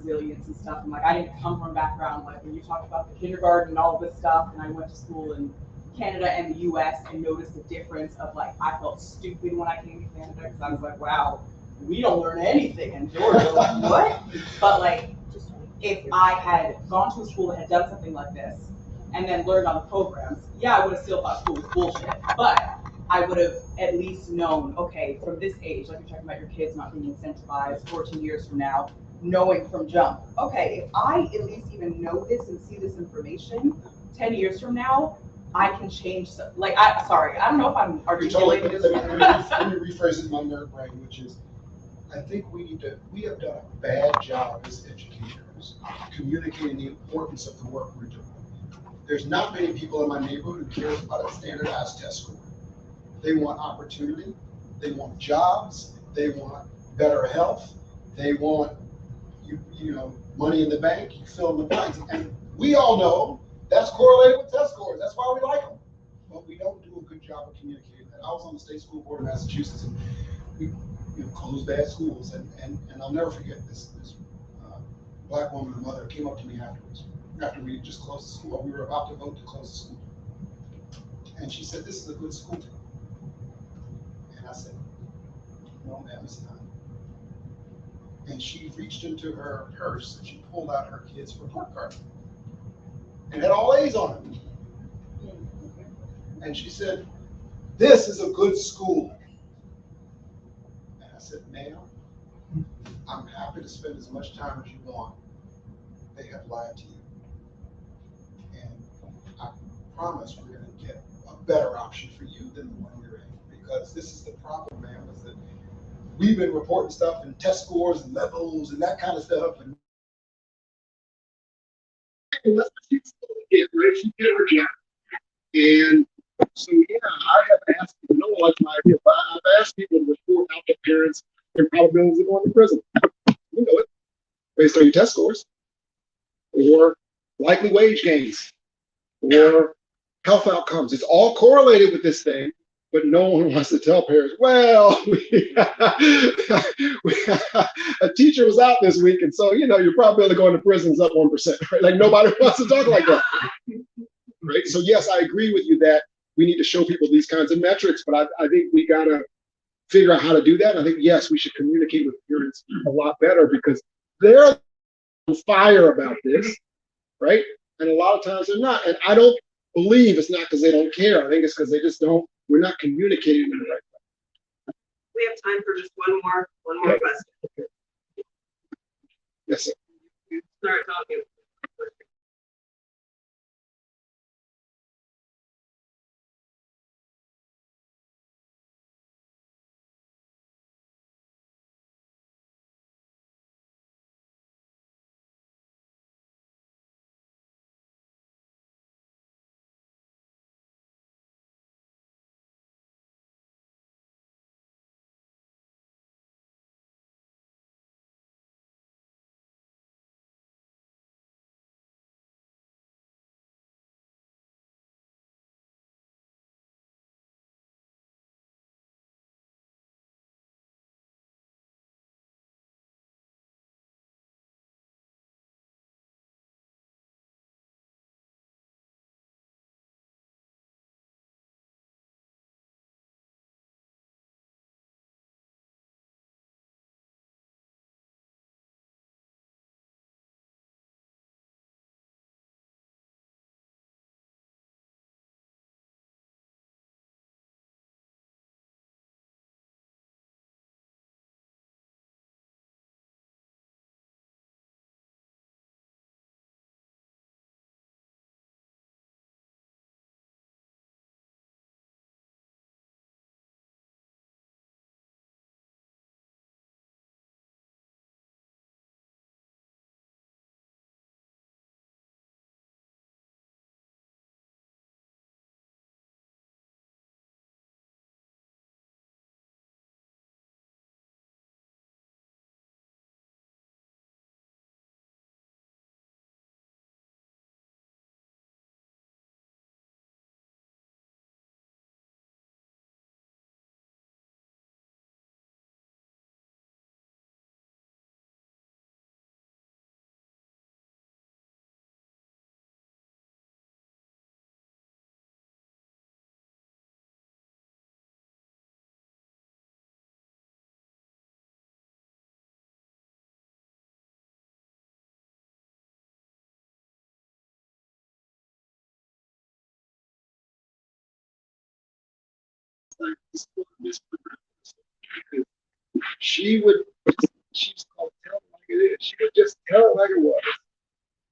resilience and stuff. And like I didn't come from a background like when you talked about the kindergarten and all of this stuff, and I went to school in Canada and the U.S. and noticed the difference of like I felt stupid when I came to Canada because I was like, wow, we don't learn anything in Georgia. Like what? But like if I had gone to a school that had done something like this and then learned on the programs, yeah, I would have still thought school was bullshit. But I would have at least known, okay, from this age, like you're talking about your kids not being incentivized 14 years from now, knowing from jump, okay, if I at least even know this and see this information 10 years from now, I can change. Like, sorry, I don't know if I'm articulating this. Let me rephrase it in my nerd brain, which is, I think we have done a bad job as educators communicating the importance of the work we're doing. There's not many people in my neighborhood who care about a standardized test score. They want opportunity, they want jobs, they want better health, they want money in the bank, you fill in the blanks. And we all know that's correlated with test scores. That's why we like them. But we don't do a good job of communicating that. I was on the state school board of Massachusetts, and we closed bad schools. And I'll never forget this black woman, a mother, came up to me afterwards, after we just closed the school. We were about to vote to close the school. And she said, "This is a good school." And I said, "No, ma'am, it's not." And she reached into her purse and she pulled out her kid's report card. And it had all A's on it. And she said, "This is a good school." And I said, "Ma'am, I'm happy to spend as much time as you want. They have lied to you. And I promise we're going to get a better option for you than the one you're in. Because this is the problem, ma'am, is that we've been reporting stuff and test scores and levels and that kind of stuff. And right? She did her job. And so, yeah, I have asked people, no one likes my idea, but I've asked people to report out their parents and probabilities of going to prison. You know it, based on your test scores, or likely wage gains, or health outcomes. It's all correlated with this thing, but no one wants to tell parents, well, a teacher was out this week, and so, your probability of going to prison is up 1%, right? Like, nobody wants to talk like that. Right? So yes, I agree with you that we need to show people these kinds of metrics, but I think we got to figure out how to do that. And I think, yes, we should communicate with parents a lot better because they're on fire about this, right? And a lot of times they're not. And I don't believe it's not because they don't care. I think it's because they just we're not communicating in the right way. We have time for just one more question. Okay. Yes, sir. Start talking. she would, she's called tell it like it is. She would just tell it like it was.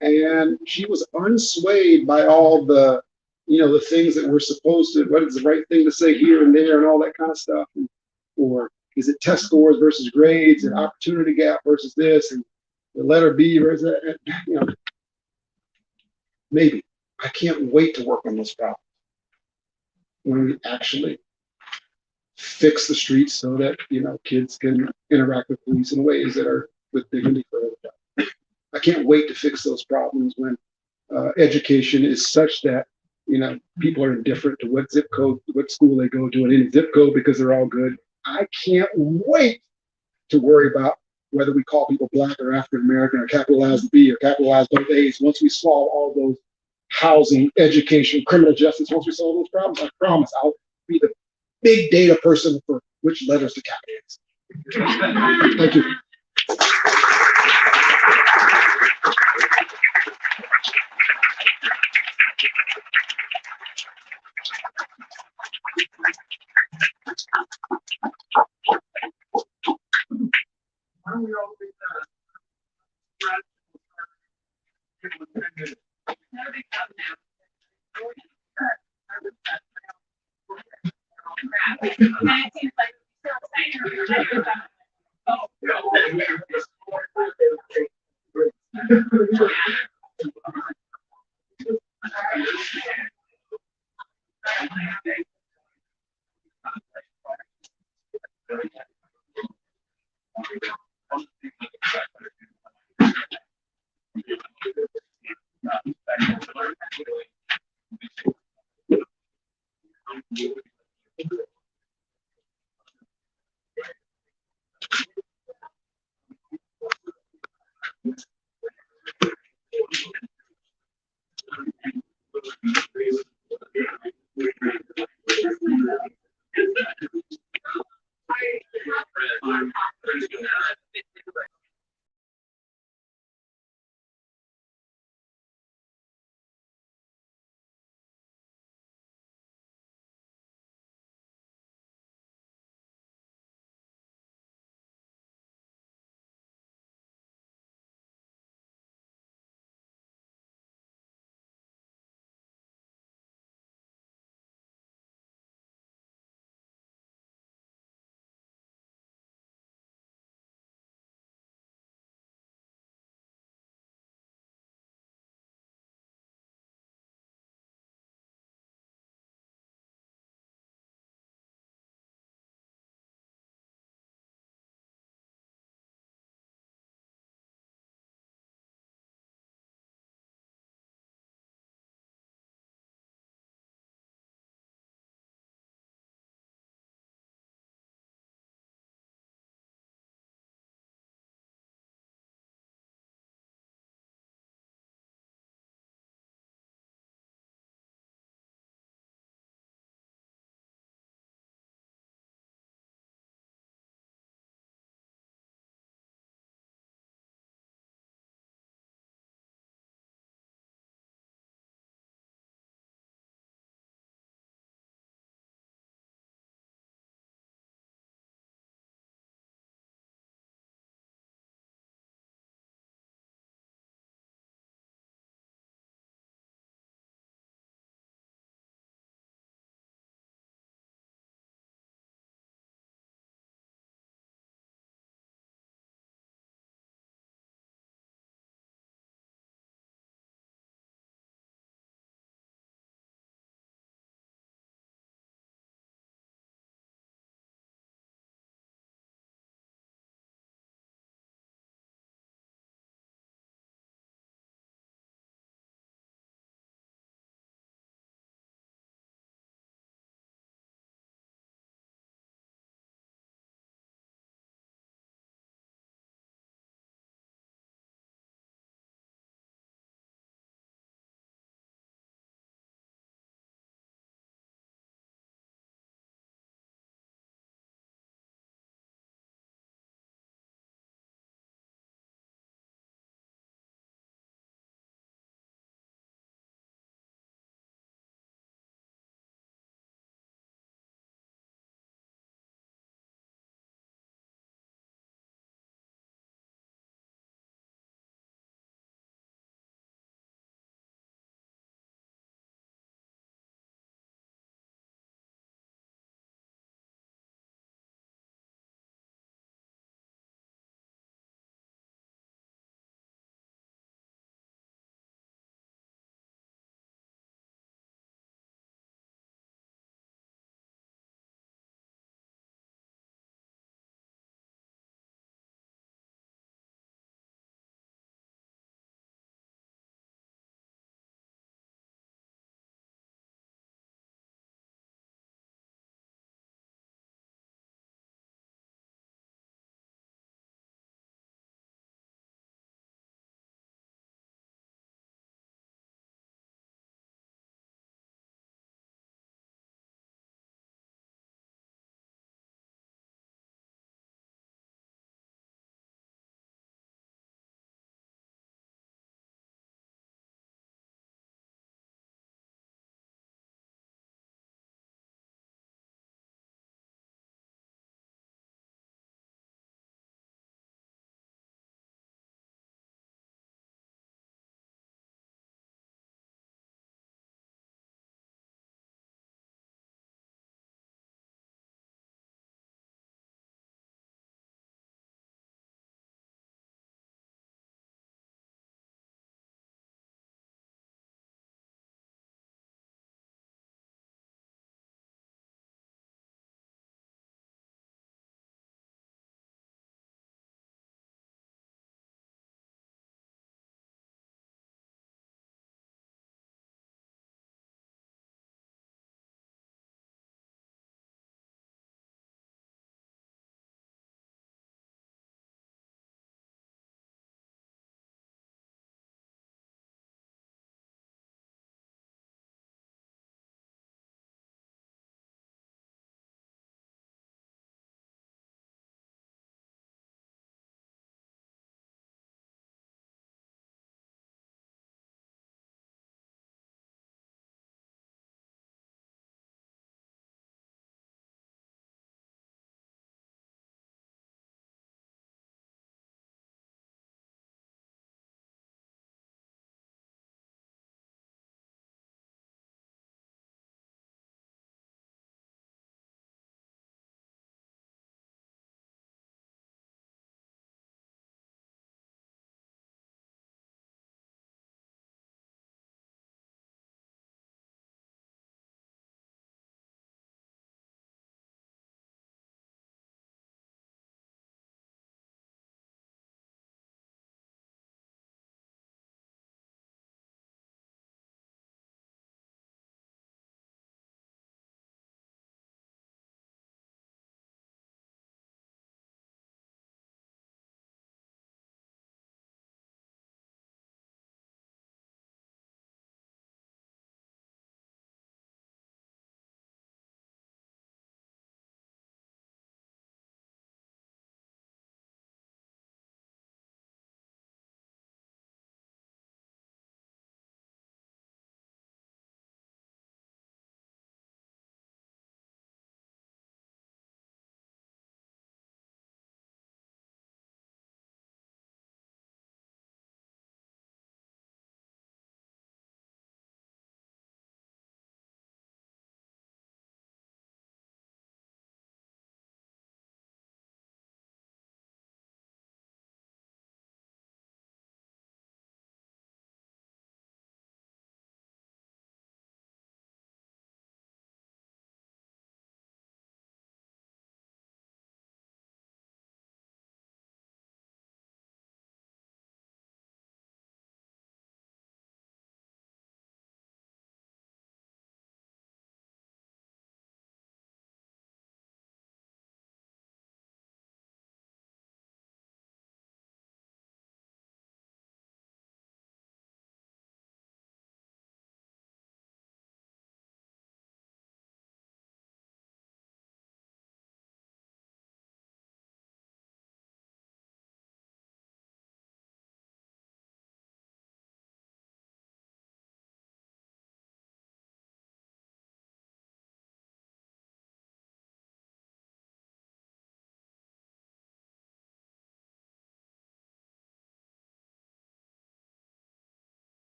And she was unswayed by all the, the things that we're supposed to, what is the right thing to say here and there and all that kind of stuff. Or is it test scores versus grades and opportunity gap versus this and the letter B versus that, maybe. I can't wait to work on this problem when we actually fix the streets so that, kids can interact with police in ways that are with dignity for everybody. I can't wait to fix those problems when education is such that, people are indifferent to what zip code, what school they go to in any zip code because they're all good. I can't wait to worry about whether we call people Black or African American or capitalize the B or capitalize both A's. Once we solve all those housing, education, criminal justice, once we solve those problems, I promise I'll be the big data person for which letters to capitalize. Thank you.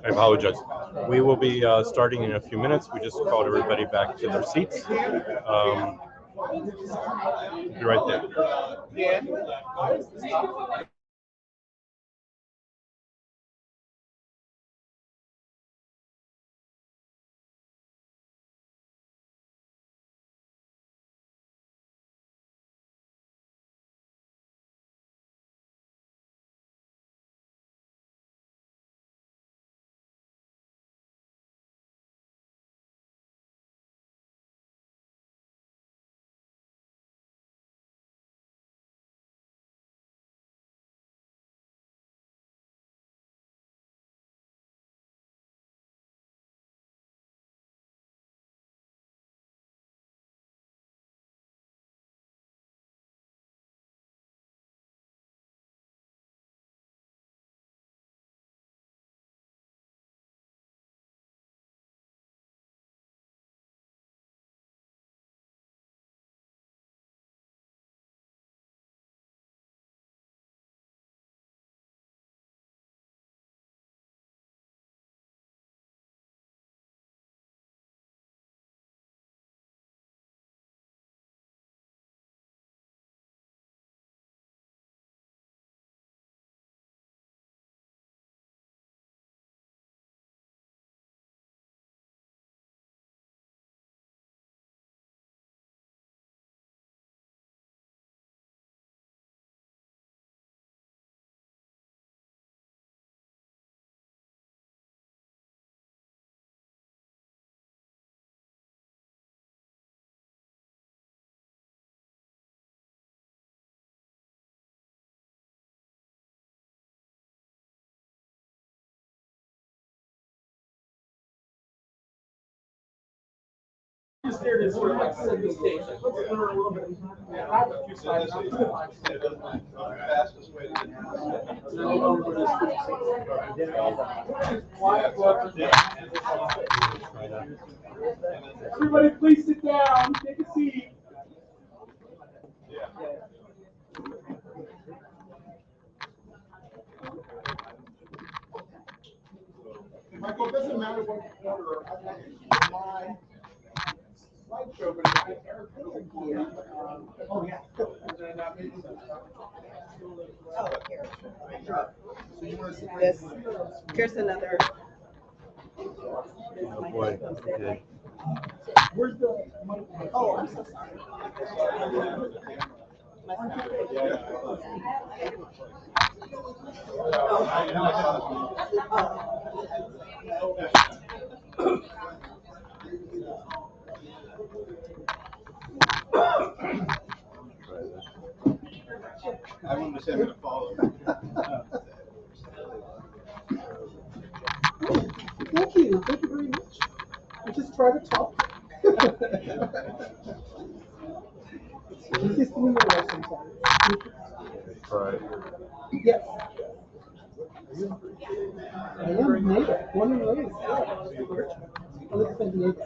I apologize. We will be starting in a few minutes. We just called everybody back to their seats. Be right there. Just there to sort of like set the stage. Like, let's learn a little bit. I have a few slides. Everybody, please sit down. Take a seat. Michael, it doesn't matter what order. I like my slideshow, but I Eric will include. Oh yeah. And then maybe. Oh, here. So you want to see This. Here's another. Oh boy. Okay. Where's the mic? Oh, I'm so sorry. I wanted to say I'm going to follow. Thank you. Thank you very much. I just try to talk. This is doing the rest sometimes. Right. Yes. I am native. Born and raised. I live in San Diego.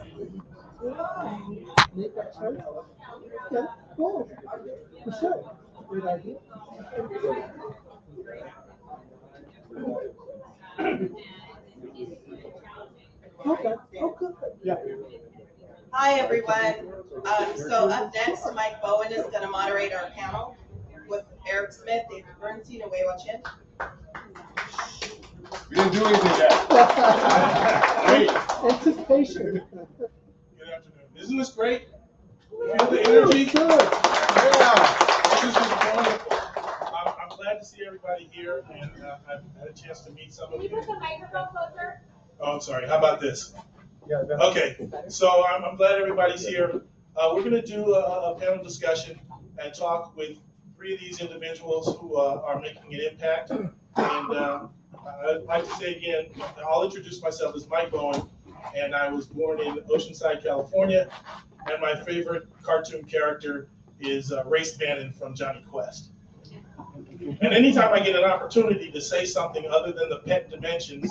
Native church. Yeah. Cool. For sure. Great idea. Okay. Oh, good. Yeah. Hi, everyone. So up next, Mike Bowen is going to moderate our panel with Eric Smith, David Bernstein, and Wei Chen. We didn't do anything yet. Wait. Anticipation. Good afternoon. Isn't this great? Feel the energy? Good. Yeah. This is wonderful. I'm glad to see everybody here, and I've had a chance to meet some of you. Can you put the microphone closer? Oh, I'm sorry. How about this? Okay. So I'm glad everybody's here. We're going to do a panel discussion and talk with 3 of these individuals who are making an impact. And I'd like to say again, I'll introduce myself as Mike Bowen, and I was born in Oceanside, California, and my favorite cartoon character is Race Bannon from Johnny Quest. And anytime I get an opportunity to say something other than the pet dimensions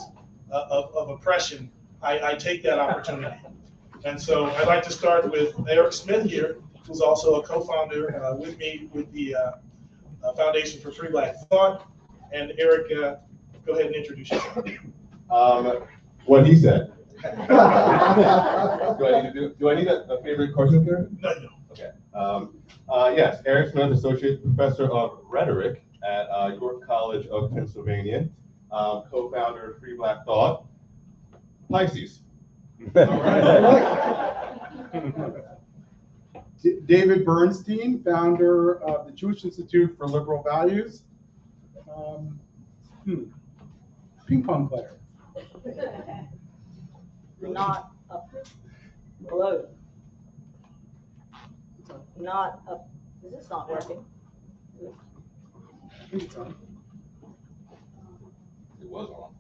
of oppression, I take that opportunity. And so I'd like to start with Eric Smith here, who's also a co-founder with me with the Foundation for Free Black Thought. And Eric, Go ahead and introduce yourself. What he said. Do I need a favorite question here? No, no. Okay. Yes, Eric Smith, Associate Professor of Rhetoric at York College of Pennsylvania, co-founder of Free Black Thought, Pisces. All right. David Bernstein, founder of the Jewish Institute for Liberal Values. Ping pong player. Not up. Hello. Not up. Is this not working? I think it's on. It was on.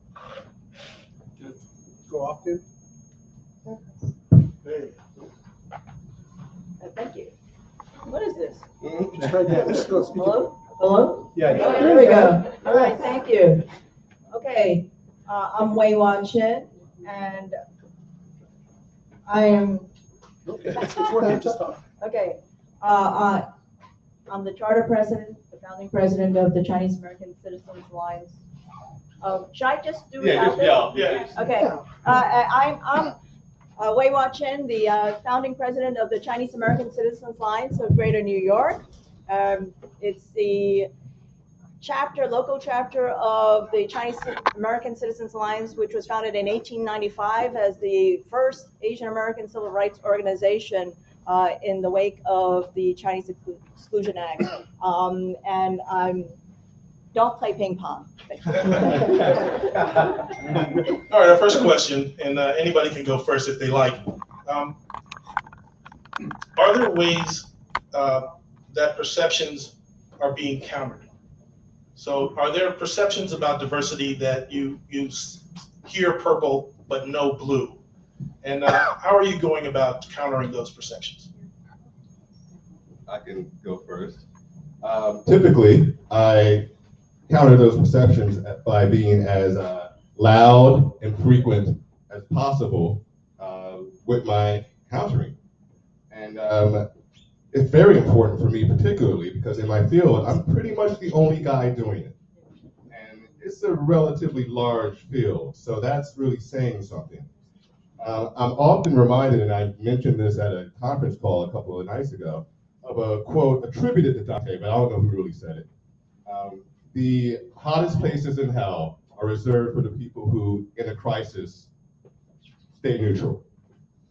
Go off, dude. Hey. Thank you. What is this? Just try that. Just go speak. Hello? Hello? Yeah. Oh, there we go. All right, thank you. Okay, I'm Wei Wan Chin, and I am, It's working. Just talk. okay, I'm the charter president, the founding president of the Chinese American Citizens Alliance. Should I just do it Yeah, out just there? yeah. Okay, I'm Wei Wan Chin, the founding president of the Chinese American Citizens Alliance of Greater New York. It's the local chapter of the Chinese American Citizens Alliance, which was founded in 1895 as the first Asian American civil rights organization in the wake of the Chinese Exclusion Act. And don't play ping pong. All right, our first question, and anybody can go first if they like. Are there ways that perceptions are being countered? So are there perceptions about diversity that you hear purple but no blue? And how are you going about countering those perceptions? I can go first. Typically, I counter those perceptions by being as loud and frequent as possible with my countering. And it's very important for me, particularly because in my field, I'm pretty much the only guy doing it. And it's a relatively large field, so that's really saying something. I'm often reminded, and I mentioned this at a conference call a couple of nights ago, of a quote attributed to Dante, but I don't know who really said it. The hottest places in hell are reserved for the people who, in a crisis, stay neutral,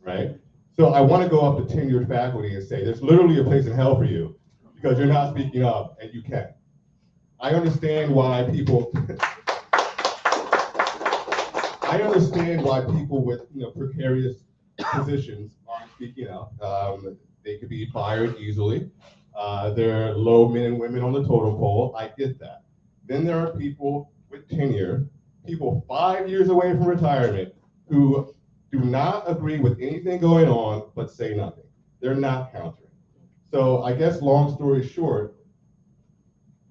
right? So I want to go up to tenured faculty and say, there's literally a place in hell for you because you're not speaking up, and you can. I understand why people, with precarious positions aren't speaking up. They could be fired easily. There are low men and women on the totem pole. I get that. Then there are people with tenure, people 5 years away from retirement, who do not agree with anything going on, but say nothing. They're not countering. So I guess long story short,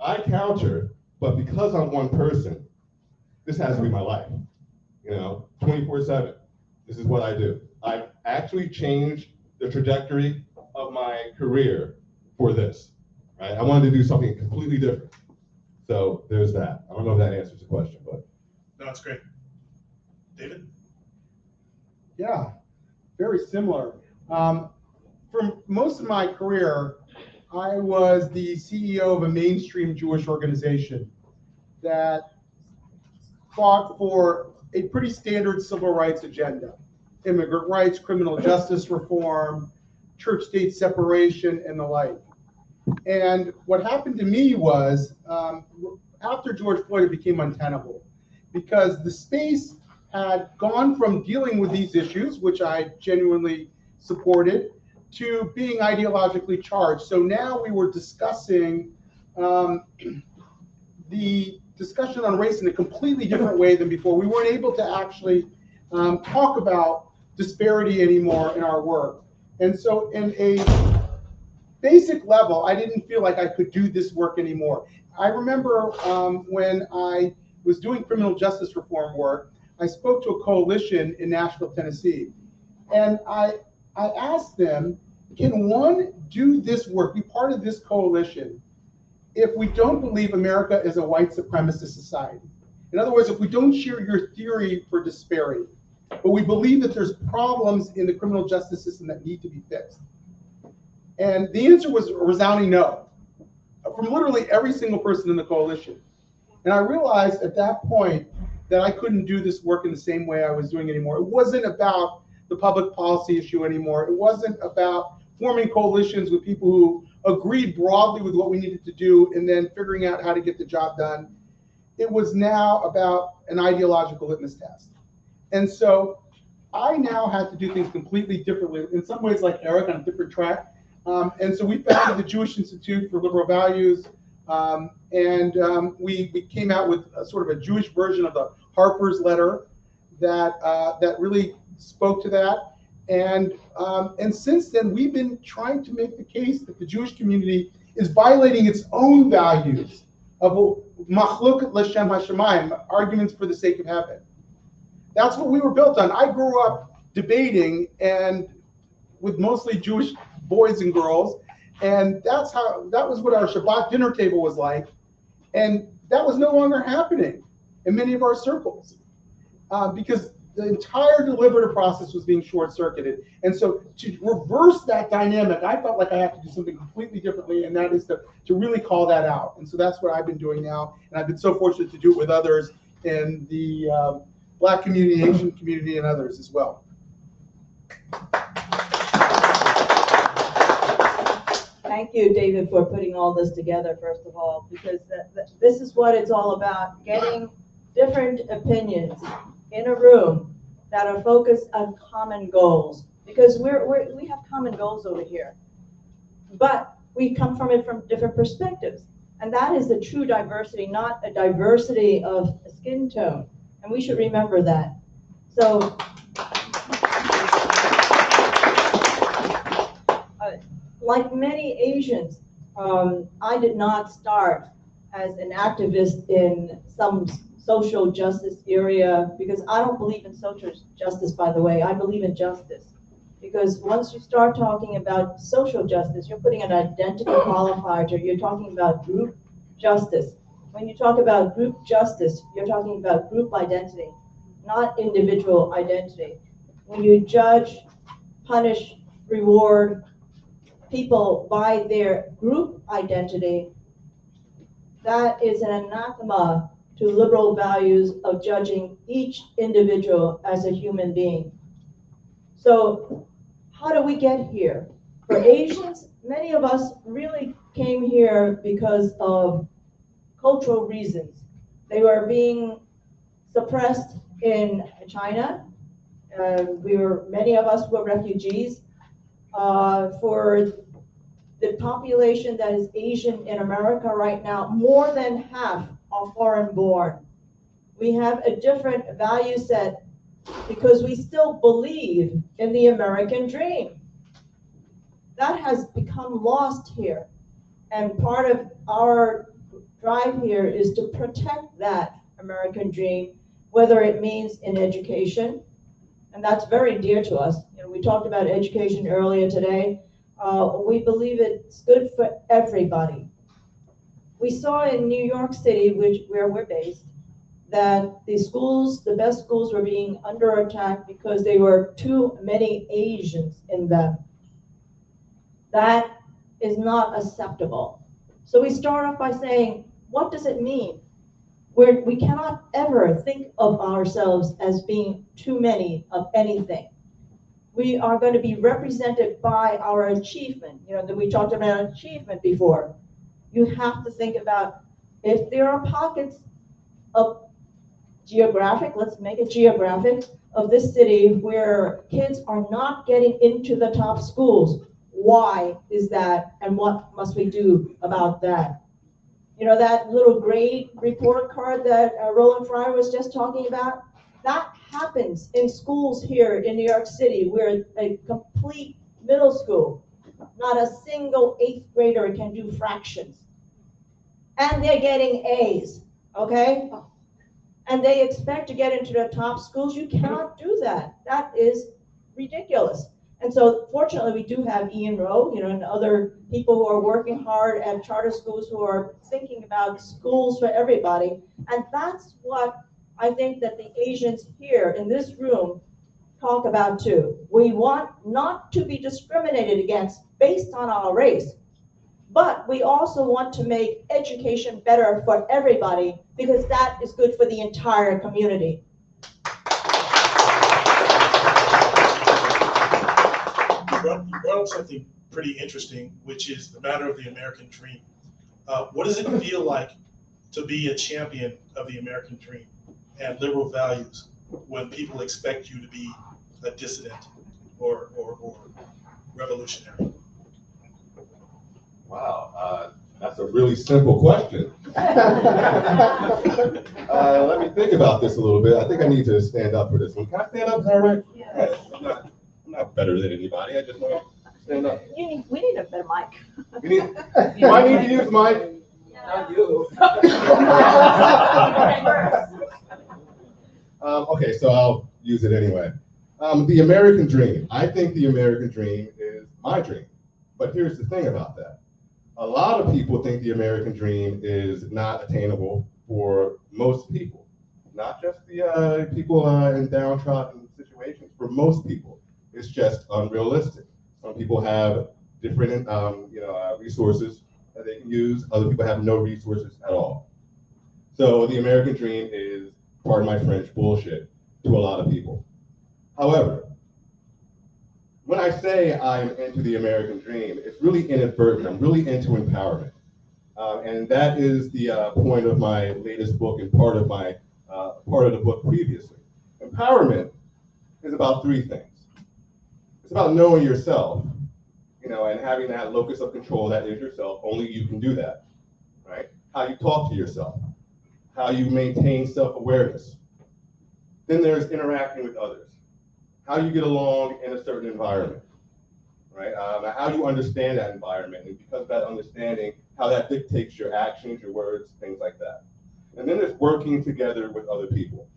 I counter, but because I'm one person, this has to be my life, 24/7. This is what I do. I've actually changed the trajectory of my career for this, right? I wanted to do something completely different. So there's that. I don't know if that answers the question, but. No, that's great. David? Yeah, very similar. For most of my career, I was the CEO of a mainstream Jewish organization that fought for a pretty standard civil rights agenda: immigrant rights, criminal justice reform, church-state separation, and the like. And what happened to me was, after George Floyd, it became untenable because the space had gone from dealing with these issues, which I genuinely supported, to being ideologically charged. So now we were discussing the discussion on race in a completely different way than before. We weren't able to actually talk about disparity anymore in our work. And so in a basic level, I didn't feel like I could do this work anymore. I remember when I was doing criminal justice reform work, I spoke to a coalition in Nashville, Tennessee, and I asked them, can one do this work, be part of this coalition, if we don't believe America is a white supremacist society? In other words, if we don't share your theory for disparity, but we believe that there's problems in the criminal justice system that need to be fixed. And the answer was a resounding no, from literally every single person in the coalition. And I realized at that point that I couldn't do this work in the same way I was doing anymore. It wasn't about the public policy issue anymore. It wasn't about forming coalitions with people who agreed broadly with what we needed to do and then figuring out how to get the job done. It was now about an ideological litmus test. And so I now had to do things completely differently, in some ways like Eric, on a different track. And so we founded the Jewish Institute for Liberal Values, we came out with a sort of a Jewish version of the Harper's letter that really spoke to that. And since then, we've been trying to make the case that the Jewish community is violating its own values of machloket l'shem hashemayim, arguments for the sake of heaven. That's what we were built on. I grew up debating and with mostly Jewish boys and girls, and that was what our Shabbat dinner table was like. And that was no longer happening in many of our circles because the entire deliberative process was being short-circuited. And so to reverse that dynamic, I felt like I had to do something completely differently, and that is to really call that out. And so that's what I've been doing now. And I've been so fortunate to do it with others in the Black community, Asian community, and others as well. Thank you, David, for putting all this together, first of all, because this is what it's all about, getting different opinions in a room that are focused on common goals, because we have common goals over here, but we come from it from different perspectives, and that is the true diversity, not a diversity of skin tone, and we should remember that. So like many Asians, I did not start as an activist in some social justice area, because I don't believe in social justice, by the way. I believe in justice. Because once you start talking about social justice, you're putting an identity qualifier to it. You're talking about group justice. When you talk about group justice, you're talking about group identity, not individual identity. When you judge, punish, reward people by their group identity, that is an anathema to liberal values of judging each individual as a human being. So how do we get here? For Asians, many of us really came here because of cultural reasons. They were being suppressed in China. Many of us were refugees. For the population that is Asian in America right now, more than half are foreign born. We have a different value set because we still believe in the American dream. That has become lost here. And part of our drive here is to protect that American dream, whether it means in education, and that's very dear to us. You know, we talked about education earlier today. We believe it's good for everybody. We saw in New York City, where we're based, that the schools, the best schools, were being under attack because there were too many Asians in them. That is not acceptable. So we start off by saying, what does it mean? We cannot ever think of ourselves as being too many of anything. We are going to be represented by our achievement. You know, that we talked about achievement before. You have to think about if there are pockets of geographic, let's make it geographic, of this city where kids are not getting into the top schools. Why is that, and what must we do about that? You know, that little grade report card that Roland Fryer was just talking about, that happens in schools here in New York City, where a complete middle school, not a single 8th grader can do fractions. And they're getting A's, okay? And they expect to get into the top schools. You cannot do that. That is ridiculous. And so fortunately, we do have Ian Rowe, and other people who are working hard at charter schools who are thinking about schools for everybody. And that's what I think that the Asians here in this room talk about too. We want not to be discriminated against based on our race, but we also want to make education better for everybody because that is good for the entire community. You brought up something pretty interesting, which is the matter of the American dream. What does it feel like to be a champion of the American dream and liberal values when people expect you to be a dissident or revolutionary? Wow, that's a really simple question. Let me think about this a little bit. I think I need to stand up for this one. Can I stand up? Is that right? Yeah. I'm not better than anybody. I just want to stand up. We need a better mic. Do I need to use mic? Not you. Okay, so I'll use it anyway. The American dream. I think the American dream is my dream. But here's the thing about that. A lot of people think the American dream is not attainable for most people, not just the people in downtrodden situations. For most people, it's just unrealistic. Some people have different, resources that they can use. Other people have no resources at all. So the American dream is, pardon my French, bullshit to a lot of people. However, when I say I'm into the American dream, it's really inadvertent. I'm really into empowerment. And that is the point of my latest book and part of the book previously. Empowerment is about three things. It's about knowing yourself, and having that locus of control that is yourself. Only you can do that, right? How you talk to yourself, how you maintain self-awareness. Then there's interacting with others, how you get along in a certain environment, right? How you understand that environment, and because of that understanding, how that dictates your actions, your words, things like that. And then there's working together with other people,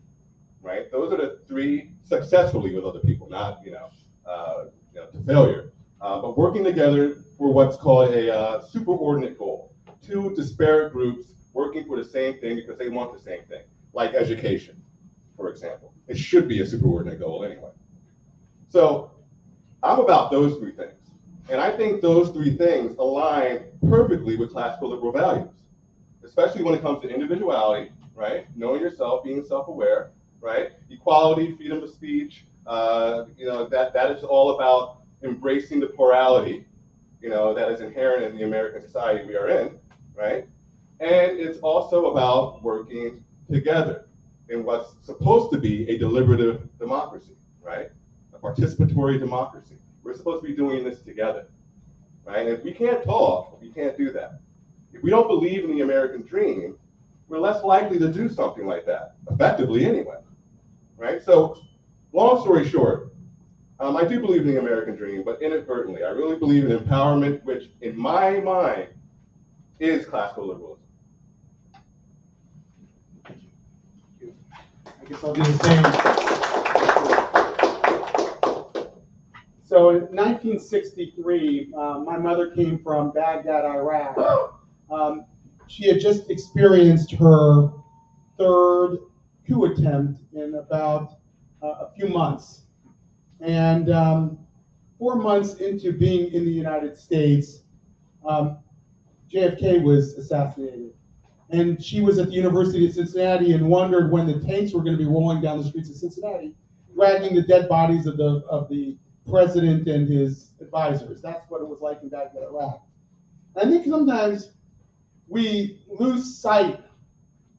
right? Those are the three, successfully with other people, not to failure, but working together for what's called a superordinate goal. Two disparate groups working for the same thing because they want the same thing, like education, for example. It should be a superordinate goal anyway. So I'm about those three things. And I think those three things align perfectly with classical liberal values, especially when it comes to individuality, right? Knowing yourself, being self-aware, right? Equality, freedom of speech, that is all about embracing the plurality, that is inherent in the American society we are in, right? And it's also about working together in what's supposed to be a deliberative democracy, right? A participatory democracy. We're supposed to be doing this together, right? And if we can't talk, we can't do that. If we don't believe in the American dream, we're less likely to do something like that, effectively anyway, right? So, long story short, I do believe in the American dream, but inadvertently. I really believe in empowerment, which in my mind is classical liberalism. I guess I'll do the same. So in 1963, my mother came from Baghdad, Iraq. She had just experienced her third coup attempt in about a few months. And 4 months into being in the United States, JFK was assassinated. And she was at the University of Cincinnati and wondered when the tanks were going to be rolling down the streets of Cincinnati, dragging the dead bodies of the president and his advisors. That's what it was like in Baghdad, Iraq. And I think sometimes we lose sight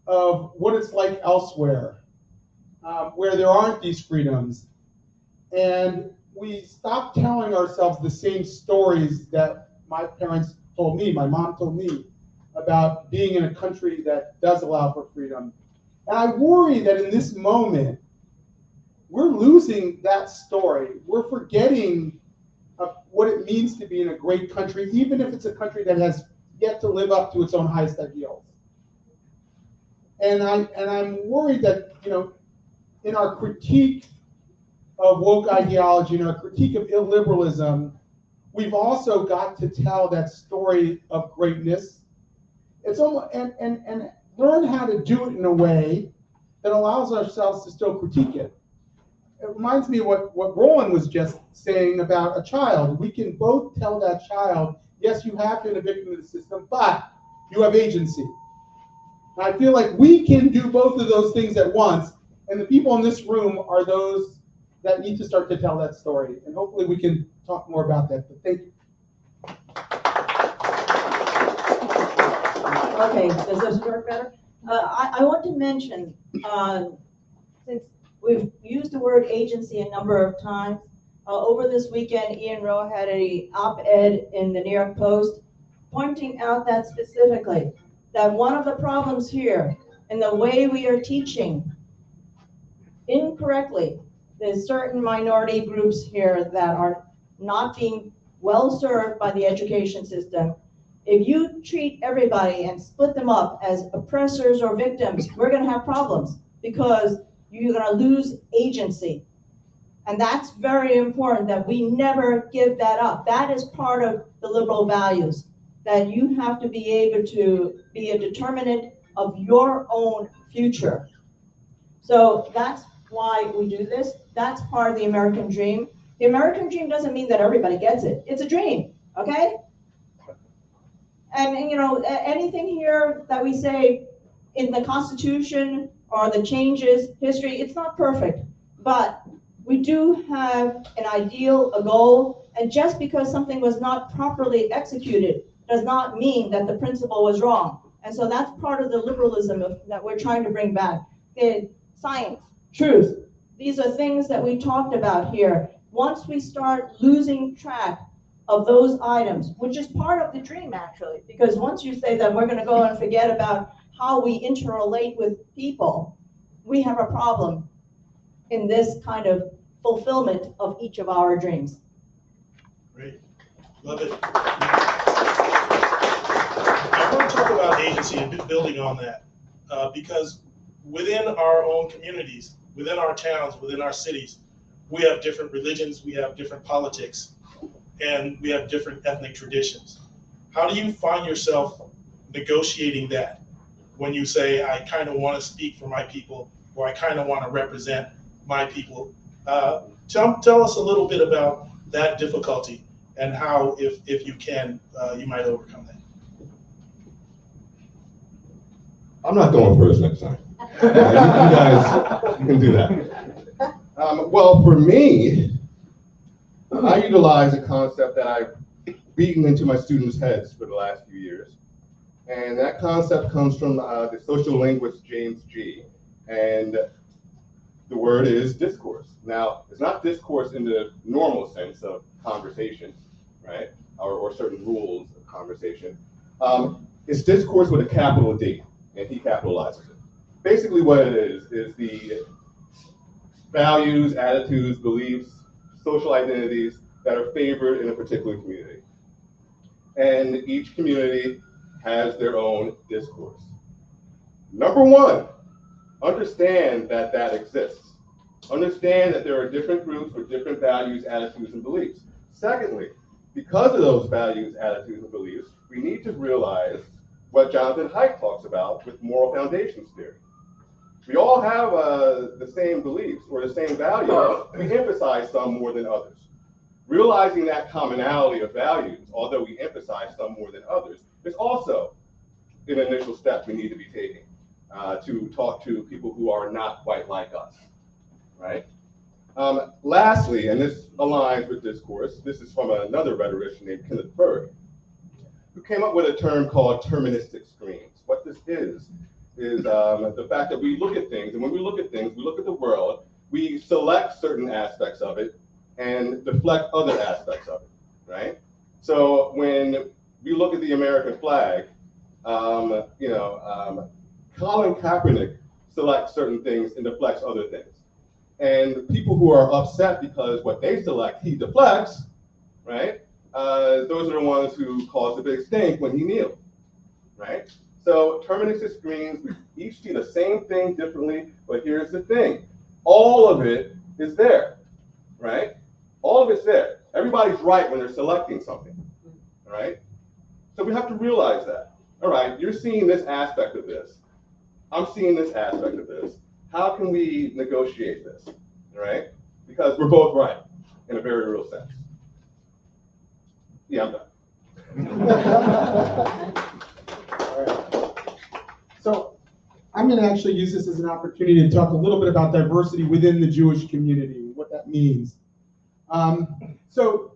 of what it's like elsewhere, where there aren't these freedoms. And we stop telling ourselves the same stories that my parents told me, my mom told me, about being in a country that does allow for freedom. And I worry that in this moment, we're losing that story. We're forgetting what it means to be in a great country, even if it's a country that has yet to live up to its own highest ideals. And I'm worried that, in our critique of woke ideology and our critique of illiberalism, we've also got to tell that story of greatness. It's almost, and learn how to do it in a way that allows ourselves to still critique it. It reminds me of what Roland was just saying about a child. We can both tell that child, yes, you have been a victim of the system, but you have agency. And I feel like we can do both of those things at once, and the people in this room are those that need to start to tell that story. And hopefully we can talk more about that. But thank you. Okay, does this work better? I want to mention, since we've used the word agency a number of times, over this weekend, Ian Rowe had an op-ed in the New York Post pointing out that specifically, that one of the problems here in the way we are teaching incorrectly, there's certain minority groups here that are not being well served by the education system. If you treat everybody and split them up as oppressors or victims, we're going to have problems because you're going to lose agency. And that's very important that we never give that up. That is part of the liberal values, that you have to be able to be a determinant of your own future. So that's why we do this. That's part of the American dream. The American dream doesn't mean that everybody gets it. It's a dream, okay? And you know, anything here that we say in the Constitution or the changes, history, it's not perfect. But we do have an ideal, a goal, and just because something was not properly executed does not mean that the principle was wrong. And so that's part of the liberalism that we're trying to bring back. Science, truth, these are things that we talked about here. Once we start losing track of those items, which is part of the dream actually, because once you say that we're going to go and forget about how we interrelate with people, we have a problem in this kind of fulfillment of each of our dreams. Great, love it. I want to talk about agency and building on that, because within our own communities, within our towns, within our cities, we have different religions, we have different politics, and we have different ethnic traditions. How do you find yourself negotiating that when you say, I kind of want to speak for my people, or I kind of want to represent my people? Tell us a little bit about that difficulty and how, if you can, you might overcome that. I'm not going first next time. You guys can do that. Well, for me, I utilize a concept that I've beaten into my students' heads for the last few years. And that concept comes from the social linguist James G. And the word is discourse. Now, it's not discourse in the normal sense of conversation, right? Or certain rules of conversation. It's discourse with a capital D, and he capitalizes it. Basically what it is the values, attitudes, beliefs, social identities that are favored in a particular community. And each community has their own discourse. Number one, understand that that exists. Understand that there are different groups with different values, attitudes, and beliefs. Secondly, because of those values, attitudes, and beliefs, we need to realize what Jonathan Haidt talks about with moral foundations theory. We all have the same beliefs or the same values. We emphasize some more than others. Realizing that commonality of values, although we emphasize some more than others, is also an initial step we need to be taking to talk to people who are not quite like us, right? Lastly, and this aligns with discourse, this is from another rhetorician named Kenneth Berg, who came up with a term called terministic screens. What this is the fact that we look at things, and when we look at things, we look at the world, we select certain aspects of it and deflect other aspects of it, right? So when we look at the American flag, Colin Kaepernick selects certain things and deflects other things. And people who are upset because what they select, he deflects, right? Those are the ones who cause the big stink when he kneeled, right? So terministic screens, we each see the same thing differently, but here's the thing. All of it is there. right? All of it's there. Everybody's right when they're selecting something, all right? So we have to realize that. All right, you're seeing this aspect of this. I'm seeing this aspect of this. How can we negotiate this, all right? Because we're both right in a very real sense. Yeah, I'm done. All right. So I'm going to actually use this as an opportunity to talk a little bit about diversity within the Jewish community, what that means. So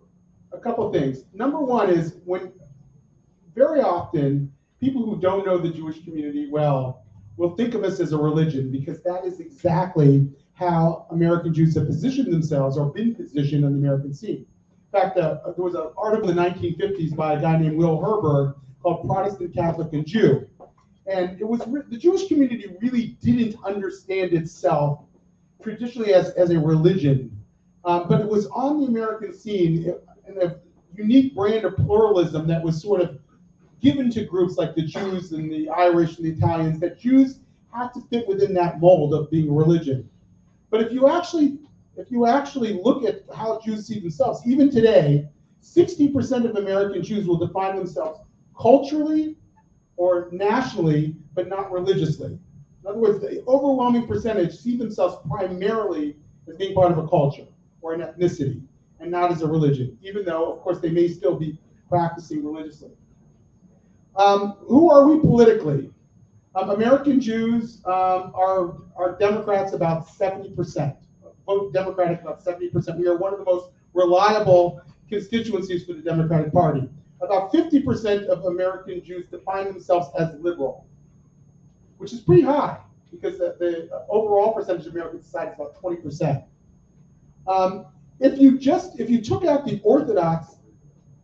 a couple things. Number one is when very often people who don't know the Jewish community well will think of us as a religion, because that is exactly how American Jews have positioned themselves or been positioned on the American scene. In fact, there was an article in the 1950s by a guy named Will Herberg called Protestant, Catholic, and Jew. And it was the Jewish community really didn't understand itself traditionally as a religion, but it was on the American scene in a unique brand of pluralism that was sort of given to groups like the Jews and the Irish and the Italians, that Jews had to fit within that mold of being a religion. But if you actually look at how Jews see themselves, even today, 60% of American Jews will define themselves culturally or nationally, but not religiously. In other words, the overwhelming percentage see themselves primarily as being part of a culture or an ethnicity, and not as a religion, even though, of course, they may still be practicing religiously. Who are we politically? American Jews are Democrats about 70%. Vote Democratic about 70%. We are one of the most reliable constituencies for the Democratic Party. About 50% of American Jews define themselves as liberal, which is pretty high because the overall percentage of American society is about 20%. If you took out the Orthodox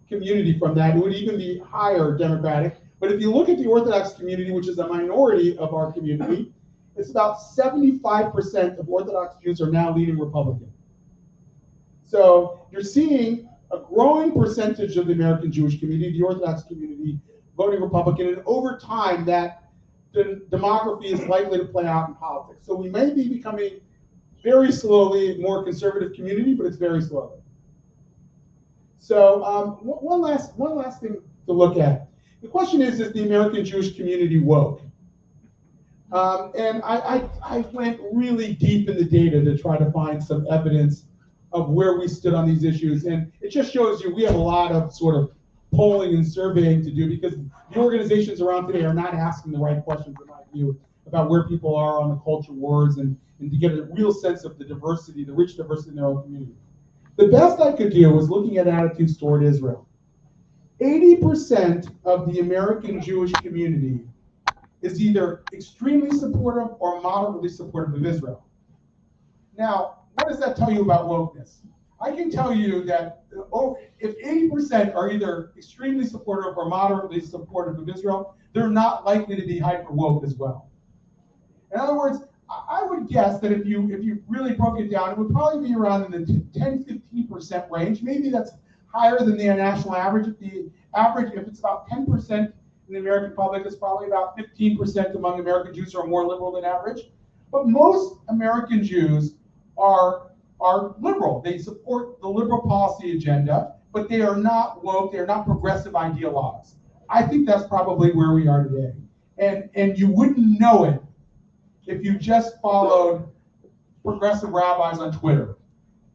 community from that, it would even be higher Democratic. But if you look at the Orthodox community, which is a minority of our community, it's about 75% of Orthodox Jews are now leaning Republican. So you're seeing a growing percentage of the American Jewish community, the Orthodox community, voting Republican, and over time that the demography is likely to play out in politics. So we may be becoming very slowly a more conservative community, but it's very slowly. So one last thing to look at. The question is the American Jewish community woke? And I went really deep in the data to try to find some evidence of where we stood on these issues. And it just shows you we have a lot of sort of polling and surveying to do, because the organizations around today are not asking the right questions, in my view, about where people are on the culture wars and to get a real sense of the diversity, the rich diversity in their own community. The best I could do was looking at attitudes toward Israel. 80% of the American Jewish community is either extremely supportive or moderately supportive of Israel. Now, what does that tell you about wokeness? I can tell you that if 80% are either extremely supportive or moderately supportive of Israel, they're not likely to be hyper woke as well. In other words, I would guess that if you really broke it down, it would probably be around in the 10-15% range. Maybe that's higher than the national average. If it's about 10% in the American public, it's probably about 15% among American Jews who are more liberal than average. But most American Jews are liberal. They support the liberal policy agenda, but they are not woke. They are not progressive ideologues. I think that's probably where we are today. And you wouldn't know it if you just followed progressive rabbis on Twitter.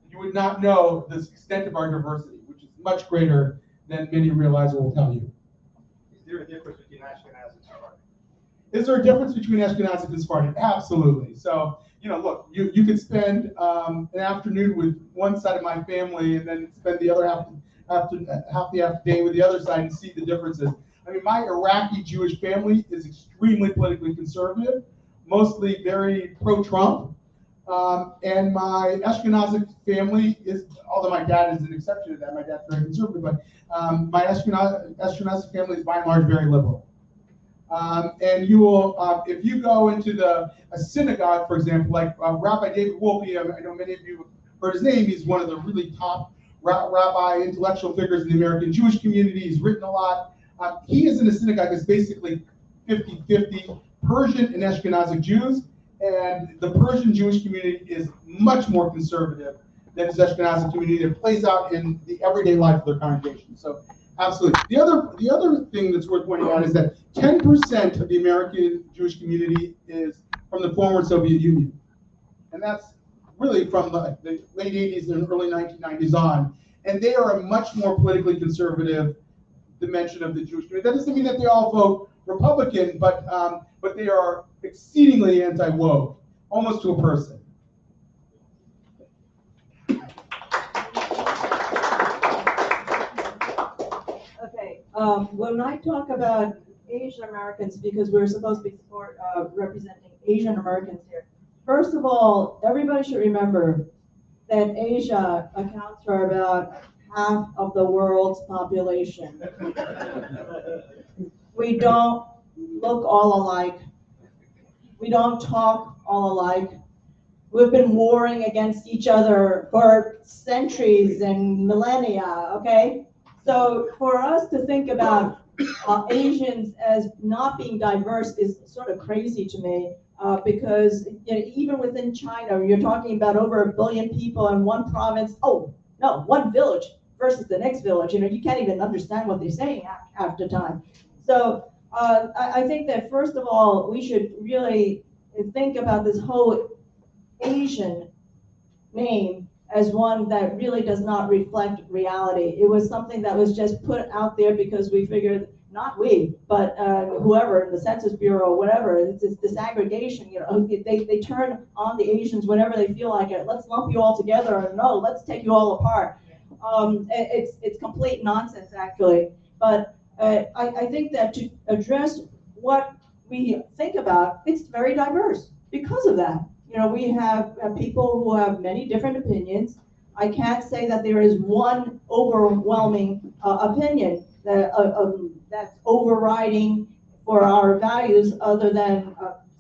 You would not know the extent of our diversity, which is much greater than many realize or will tell you. Is there a difference between Ashkenazi and Sephardi? Is there a difference between Ashkenazi and Sephardi? Absolutely. So, look, you could spend an afternoon with one side of my family and then spend the other half the day with the other side and see the differences. I mean, my Iraqi Jewish family is extremely politically conservative, mostly very pro-Trump. And my Ashkenazi family is, although my dad is an exception to that, my dad's very conservative, but my Ashkenazi family is by and large very liberal. And you will, if you go into a synagogue, for example, like Rabbi David Wolpe, I know many of you have heard his name. He's one of the really top rabbi intellectual figures in the American Jewish community. He's written a lot. He is in a synagogue that's basically 50-50 Persian and Ashkenazi Jews. And the Persian Jewish community is much more conservative that is Ashkenazi community that plays out in the everyday life of their congregation. So absolutely. The other thing that's worth pointing out is that 10% of the American Jewish community is from the former Soviet Union. And that's really from the late 80s and early 1990s on. And they are a much more politically conservative dimension of the Jewish community. That doesn't mean that they all vote Republican, but they are exceedingly anti-woke, almost to a person. Okay, when I talk about Asian Americans, because we're supposed to be representing Asian Americans here, first of all, everybody should remember that Asia accounts for about half of the world's population. We don't look all alike. We don't talk all alike. We've been warring against each other for centuries and millennia, okay? So for us to think about Asians as not being diverse is sort of crazy to me, because even within China, you're talking about over 1 billion people in one province. Oh, no, one village versus the next village. You can't even understand what they're saying half the time. So I think that first of all, we should really think about this whole Asian name as one that really does not reflect reality. It was something that was just put out there because we figured, not we, but whoever, the Census Bureau, whatever, it's this aggregation, they turn on the Asians whenever they feel like it. Let's lump you all together, or no, let's take you all apart. It's complete nonsense, actually. But I think that to address what we think about, it's very diverse because of that. We have people who have many different opinions. I can't say that there is one overwhelming opinion that's overriding for our values, other than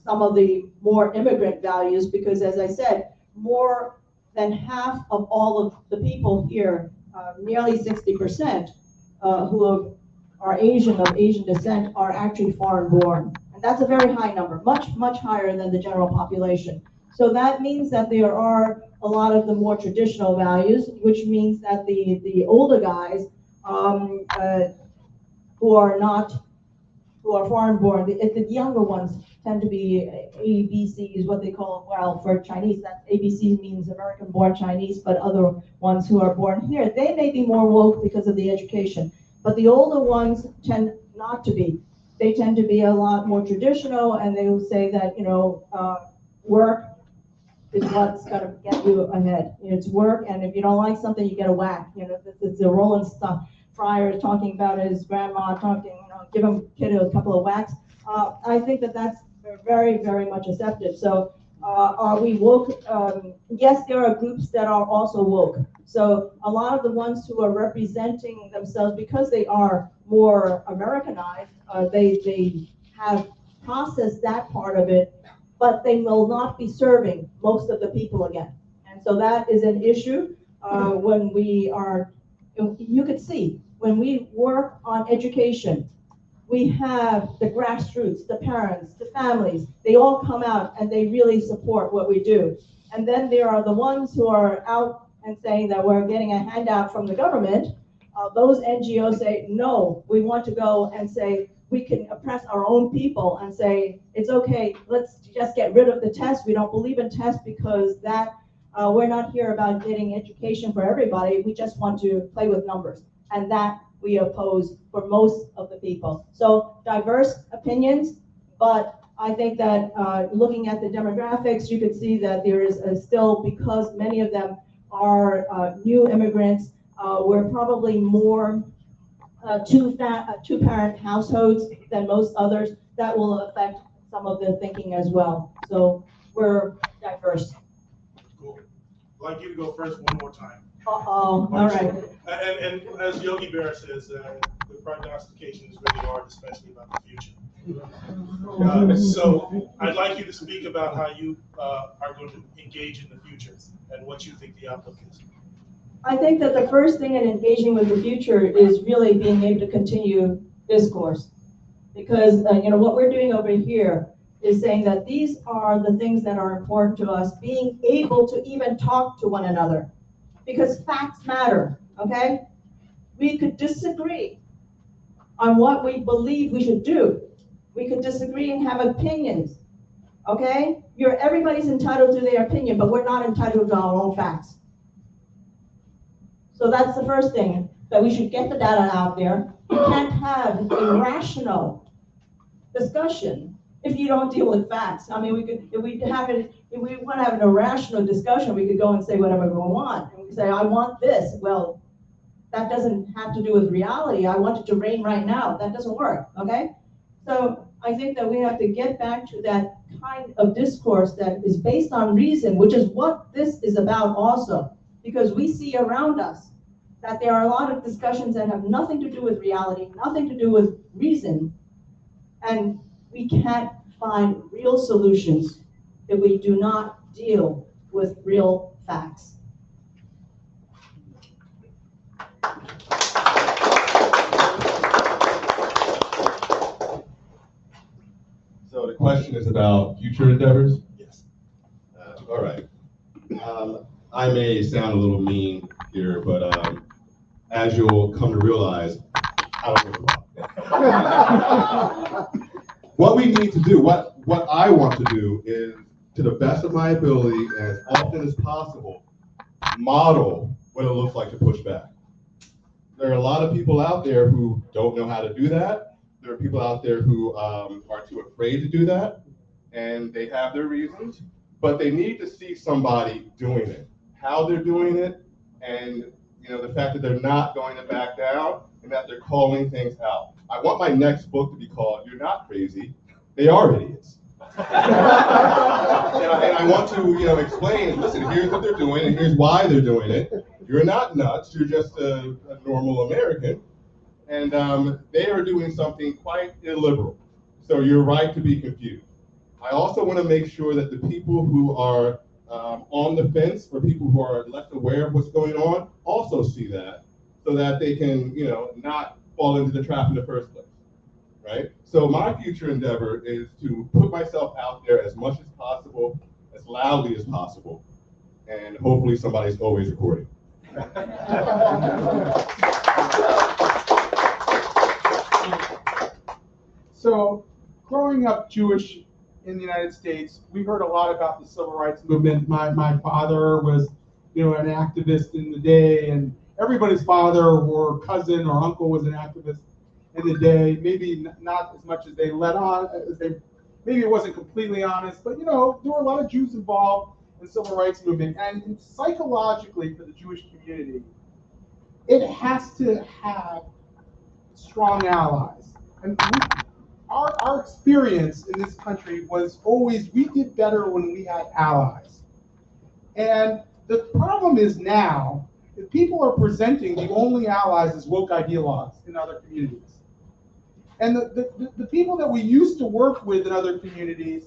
some of the more immigrant values, because as I said, more than half of all of the people here, nearly 60%, who are Asian, of Asian descent, are actually foreign born. And that's a very high number, much, much higher than the general population. So that means that there are a lot of the more traditional values, which means that the older guys who are foreign born, the younger ones tend to be ABCs, what they call, well, for Chinese, that ABC means American born Chinese, but other ones who are born here, they may be more woke because of the education. But the older ones tend not to be. They tend to be a lot more traditional, and they will say that, work is what's going to get you ahead. It's work, and if you don't like something, you get a whack. It's the Roland Fryer talking about his grandma talking, give him kid a couple of whacks. I think that that's very, very much accepted. So are we woke? Yes, there are groups that are also woke. So a lot of the ones who are representing themselves, because they are more Americanized, they have processed that part of it, but they will not be serving most of the people again. And so that is an issue when we are, you could see, when we work on education, we have the grassroots, the parents, the families, they all come out and they really support what we do. And then there are the ones who are out and saying that we're getting a handout from the government. Those NGOs say, no, we want to go and say, we can oppress our own people and say, it's okay, let's just get rid of the test. We don't believe in tests because that we're not here about getting education for everybody. We just want to play with numbers. And that we oppose for most of the people. So diverse opinions, but I think that looking at the demographics, you could see that there is still, because many of them are new immigrants, we're probably more two-parent households than most others. That will affect some of the thinking as well. So we're diverse. Cool. I'd like you to go first one more time. Uh-oh, all right. And as Yogi Berra says, the prognostication is really hard, especially about the future. So I'd like you to speak about how you are going to engage in the future and what you think the outlook is. I think that the first thing in engaging with the future is really being able to continue discourse. Because what we're doing over here is saying that these are the things that are important to us, being able to even talk to one another. because facts matter, okay? We could disagree on what we believe we should do. We could disagree and have opinions, okay? Everybody's entitled to their opinion, but we're not entitled to our own facts. So that's the first thing, that we should get the data out there. You can't have a rational discussion if you don't deal with facts. I mean, if we want to have an irrational discussion, we could go and say whatever we want. And we say, I want this. Well, that doesn't have to do with reality. I want it to rain right now. That doesn't work, okay? So I think that we have to get back to that kind of discourse that is based on reason, which is what this is about also. Because we see around us that there are a lot of discussions that have nothing to do with reality, nothing to do with reason, and we can't find real solutions if we do not deal with real facts. So the question is about future endeavors? Yes. All right. I may sound a little mean here, but as you'll come to realize, I don't give a fuck. What we need to do, what I want to do is, to the best of my ability, as often as possible, model what it looks like to push back. There are a lot of people out there who don't know how to do that. There are people out there who are too afraid to do that, and they have their reasons, but they need to see somebody doing it, how they're doing it, and the fact that they're not going to back down and that they're calling things out. I want my next book to be called "You're Not Crazy, They Are Idiots." and I want to explain, listen, here's what they're doing and here's why they're doing it. You're not nuts, you're just a normal American. And they are doing something quite illiberal. So you're right to be confused. I also want to make sure that the people who are on the fence, or people who are less aware of what's going on, also see that, so that they can, not fall into the trap in the first place, right? So my future endeavor is to put myself out there as much as possible, as loudly as possible, and hopefully somebody's always recording. So, growing up Jewish in the United States, we heard a lot about the civil rights movement. My father was, an activist in the day, and everybody's father or cousin or uncle was an activist in the day. Maybe not as much as they let on, maybe it wasn't completely honest, but there were a lot of Jews involved in the civil rights movement. And psychologically, for the Jewish community, it has to have strong allies. And our experience in this country was always, we did better when we had allies. And the problem is now, that people are presenting the only allies as woke ideologues in other communities. And the people that we used to work with in other communities,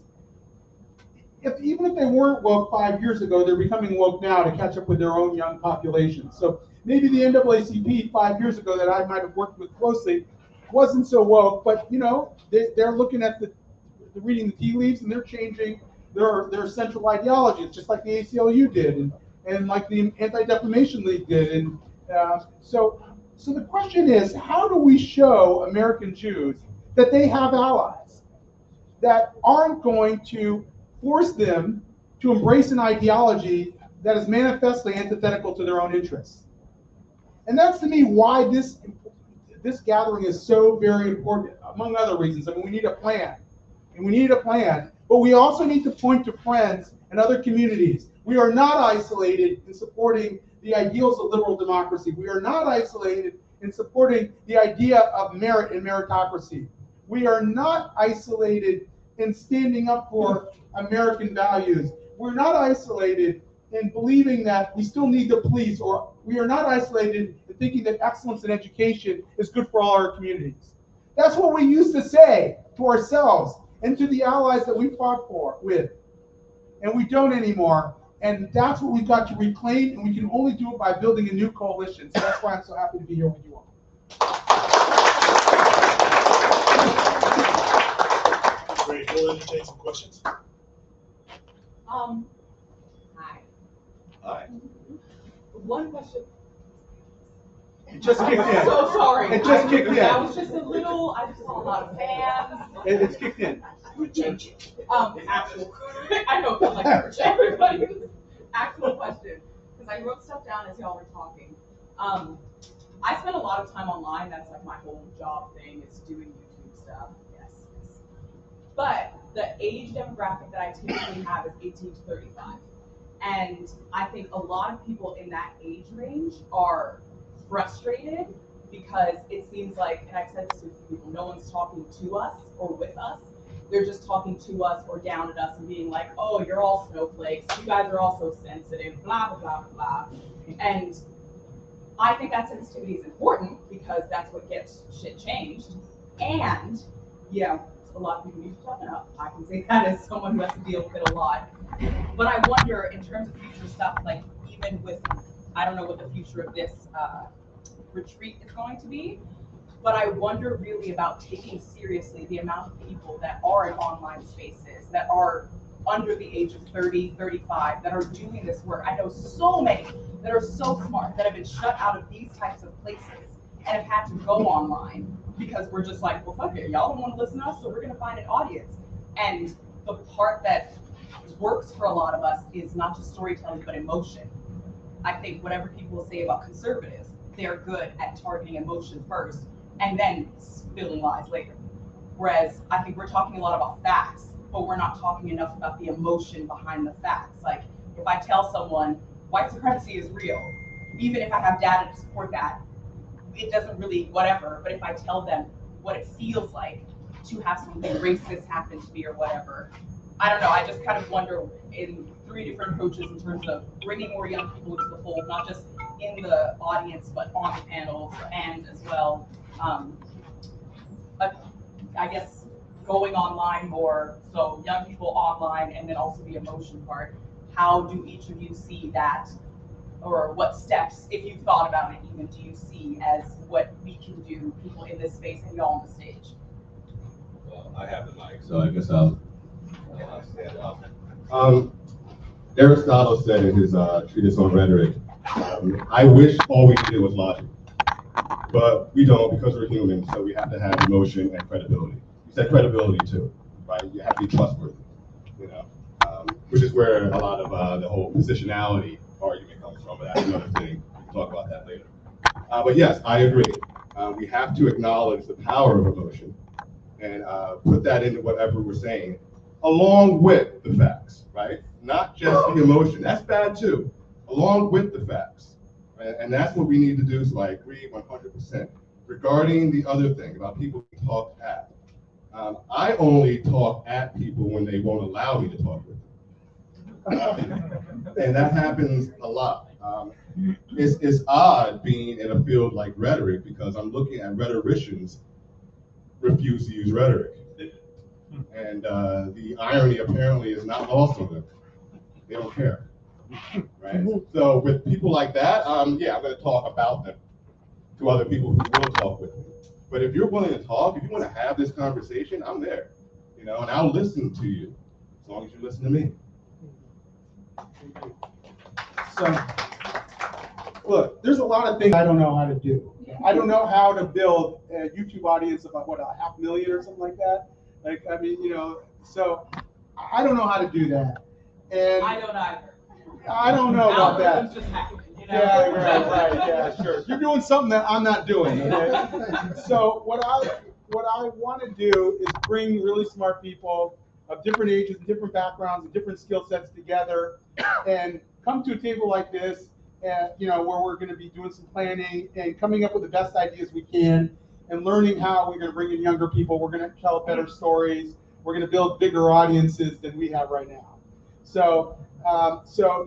even if they weren't woke 5 years ago, they're becoming woke now to catch up with their own young population. So maybe the NAACP 5 years ago that I might have worked with closely wasn't so woke, but they're looking at reading the tea leaves, and they're changing their central ideology. It's just like the ACLU did, and like the Anti-Defamation League did. And so the question is, how do we show American Jews that they have allies that aren't going to force them to embrace an ideology that is manifestly antithetical to their own interests? And that's, to me, why this gathering is so very important, among other reasons. I mean, we need a plan. And we need a plan, but we also need to point to friends and other communities. We are not isolated in supporting the ideals of liberal democracy. We are not isolated in supporting the idea of merit and meritocracy. We are not isolated in standing up for American values. We're not isolated in believing that we still need the police, or we are not isolated in thinking that excellence in education is good for all our communities. That's what we used to say to ourselves and to the allies that we fought with. And we don't anymore. And that's what we've got to reclaim, and we can only do it by building a new coalition. So that's why I'm so happy to be here with you all. Great, we'll entertain some questions. Hi. Hi. One question. It just kicked in. So sorry. It just kicked in. That was just a little, I just saw a lot of fans. It's kicked in. Actual, I know, but like everybody, actual question, because I wrote stuff down as y'all were talking. I spend a lot of time online. That's like my whole job thing is doing YouTube stuff. Yes. But the age demographic that I typically have is 18 to 35. And I think a lot of people in that age range are frustrated because it seems like, and I've said this to people, no one's talking to us or with us. They're just talking to us or down at us and being like, oh, you're all snowflakes. You guys are all so sensitive, blah, blah, blah, blah. And I think that sensitivity is important because that's what gets shit changed. And, yeah, a lot of people need to toughen up. I can say that as someone who has to deal with it a lot. But I wonder, in terms of future stuff, like even with, I don't know what the future of this retreat is going to be, but I wonder really about taking seriously the amount of people that are in online spaces, that are under the age of 30, 35, that are doing this work. I know so many that are so smart that have been shut out of these types of places and have had to go online because we're just like, well, fuck it, y'all don't want to listen to us, so we're going to find an audience. And the part that works for a lot of us is not just storytelling, but emotion. I think whatever people say about conservatives, they're good at targeting emotion first and then spilling lies later. Whereas I think we're talking a lot about facts, but we're not talking enough about the emotion behind the facts. Like if I tell someone white supremacy is real, even if I have data to support that, it doesn't really whatever, but if I tell them what it feels like to have something racist happen to me or whatever, I don't know, I just kind of wonder in 3 different approaches in terms of bringing more young people into the fold, not just in the audience, but on the panels and as well, I guess going online more, so young people online and then also the emotion part. How do each of you see that? Or what steps, if you've thought about it even, do you see as what we can do, people in this space and y'all on the stage? Well, I have the mic, so I guess I'll stand up. Aristotle said in his treatise on rhetoric, I wish all we needed was logic, but we don't because we're human, so we have to have emotion and credibility. You said credibility too, right? You have to be trustworthy, you know, which is where a lot of the whole positionality argument comes from, but that's another thing. We can talk about that later. But yes, I agree. We have to acknowledge the power of emotion and put that into whatever we're saying, along with the facts, right? Not just the emotion. That's bad too. Along with the facts, right? And that's what we need to do. So I agree 100%. Regarding the other thing about people who talk at, I only talk at people when they won't allow me to talk with them. And that happens a lot. It's odd being in a field like rhetoric because I'm looking at rhetoricians refuse to use rhetoric. And the irony apparently is not lost on them. They don't care, right? So with people like that, yeah, I'm gonna talk about them to other people who will talk with me. But if you're willing to talk, if you wanna have this conversation, I'm there, you know, and I'll listen to you as long as you listen to me. So, look, there's a lot of things I don't know how to do. I don't know how to build a YouTube audience of about, what, 500,000 or something like that? Like, I mean, you know, so I don't know how to do that. And I don't either. I don't know about that. Algorithms just happen, you know? Yeah, right, yeah, sure. You're doing something that I'm not doing, okay? So what I want to do is bring really smart people of different ages, different backgrounds, and different skill sets together and come to a table like this, you know, where we're going to be doing some planning and coming up with the best ideas we can and learning how we're going to bring in younger people. We're going to tell better stories. We're going to build bigger audiences than we have right now. So,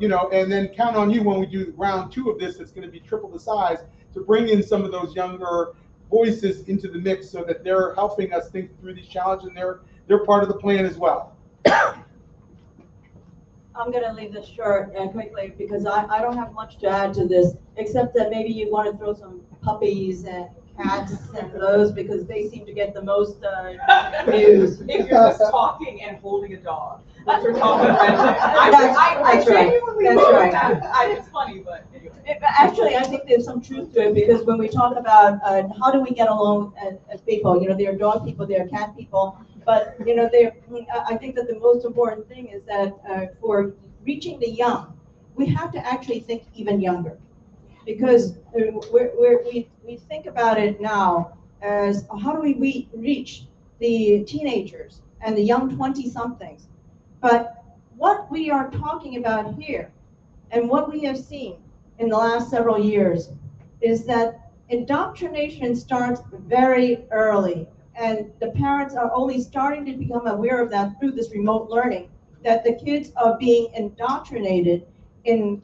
you know, and then count on you when we do round 2 of this, it's going to be triple the size, to bring in some of those younger voices into the mix so that they're helping us think through these challenges and they're part of the plan as well. I'm going to leave this short and quickly because I don't have much to add to this, except that maybe you want to throw some puppies and cats and those because they seem to get the most news. If you're just talking and holding a dog, that's your top offensive. I That's right. genuinely That's love right. that. It's funny, but anyway. Actually, I think there's some truth to it because when we talk about how do we get along as people, there are dog people, there are cat people, but I think that the most important thing is that for reaching the young, we have to actually think even younger, because we think about it now as how do we reach the teenagers and the young 20-somethings, but what we are talking about here and what we have seen in the last several years is that indoctrination starts very early, and the parents are only starting to become aware of that through this remote learning, that the kids are being indoctrinated in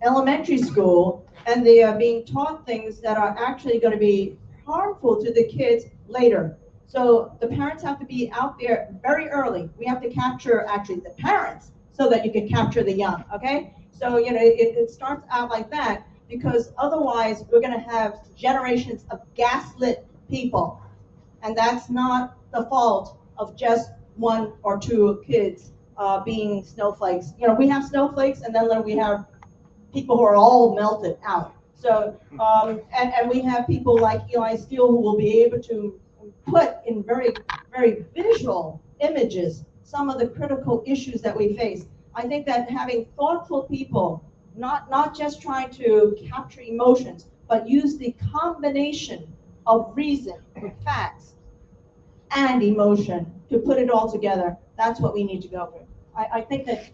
elementary school, and they are being taught things that are actually going to be harmful to the kids later. So the parents have to be out there very early. We have to capture actually the parents so that you can capture the young, okay? So, it starts out like that, because otherwise we're going to have generations of gaslit people. And that's not the fault of just one or two kids being snowflakes. We have snowflakes, and then we have people who are all melted out. So, and we have people like Eli Steele who will be able to put in very, very visual images some of the critical issues that we face. I think that having thoughtful people, not just trying to capture emotions, but use the combination of reason, facts, and emotion to put it all together, that's what we need to go with. I think that,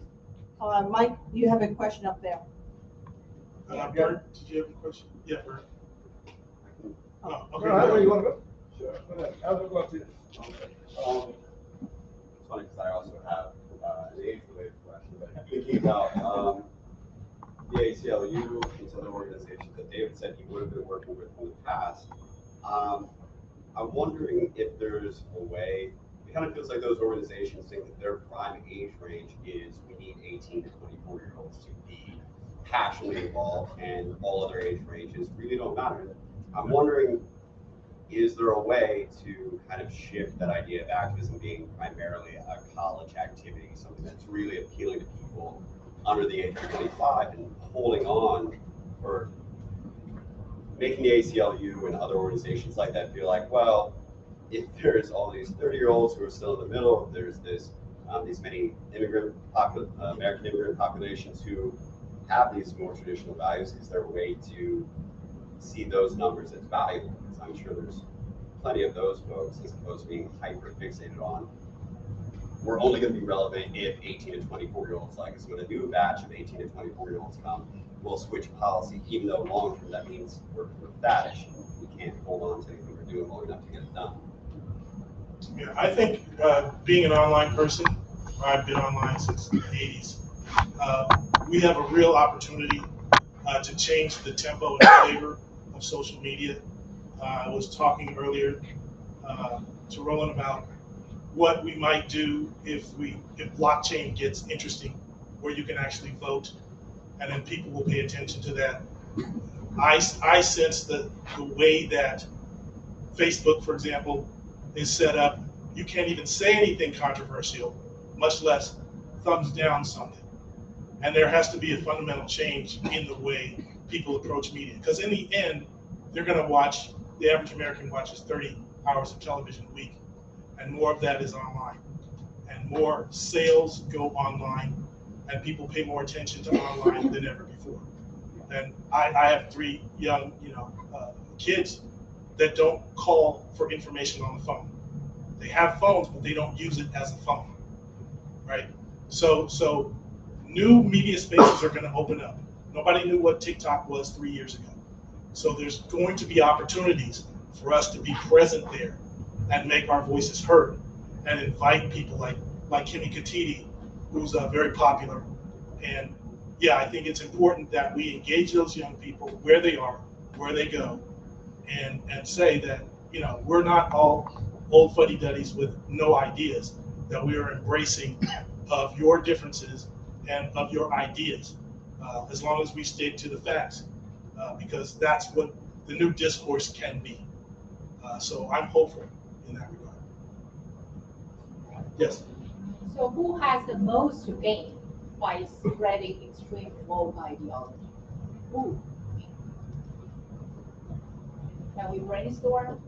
Mike, you have a question up there. Bert, did you have a question? Yeah, Bert. Oh, okay. Where you want to go? Sure. I'll go up to you. It's funny because I also have an age-related question, but thinking about the ACLU and some other organizations that David said he would have been working with in the past, I'm wondering if there's a way, it kind of feels like those organizations think that their prime age range is we need 18 to 24-year-olds to be passionately involved, and all other age ranges really don't matter. I'm wondering, is there a way to kind of shift that idea of activism being primarily a college activity, something that's really appealing to people under the age of 25, and holding on, or making the ACLU and other organizations like that feel like, well, if there's all these 30-year-olds who are still in the middle, if there's these many American immigrant populations who have these more traditional values, is there a way to see those numbers as valuable? Because I'm sure there's plenty of those folks, as opposed to being hyper fixated on, we're only going to be relevant if 18 to 24-year-olds like us. When a new batch of 18 to 24-year-olds come, we'll switch policy, even though long term that means we're faddish. We can't hold on to anything we're doing long enough to get it done. Yeah, I think being an online person, I've been online since the 80s, we have a real opportunity to change the tempo and flavor of social media. I was talking earlier to Roland about what we might do if blockchain gets interesting, where you can actually vote, and then people will pay attention to that. I sense that the way that Facebook, for example, is set up, you can't even say anything controversial, much less thumbs down something. And there has to be a fundamental change in the way people approach media. Because in the end, they're going to watch, the average American watches 30 hours of television a week, and more of that is online. And more sales go online, and people pay more attention to online than ever before. And I have 3 young, kids that don't call for information on the phone. They have phones, but they don't use it as a phone, right? So new media spaces are going to open up. Nobody knew what TikTok was 3 years ago. So there's going to be opportunities for us to be present there and make our voices heard, and invite people like Kimmy Katiti, who's very popular. And yeah, I think it's important that we engage those young people where they are, where they go, and say that, we're not all old fuddy-duddies with no ideas, that we are embracing of your differences and of your ideas, as long as we stick to the facts, because that's what the new discourse can be. So I'm hopeful in that regard. Yes. So who has the most to gain by spreading extreme woke ideology? Who? Can we brainstorm?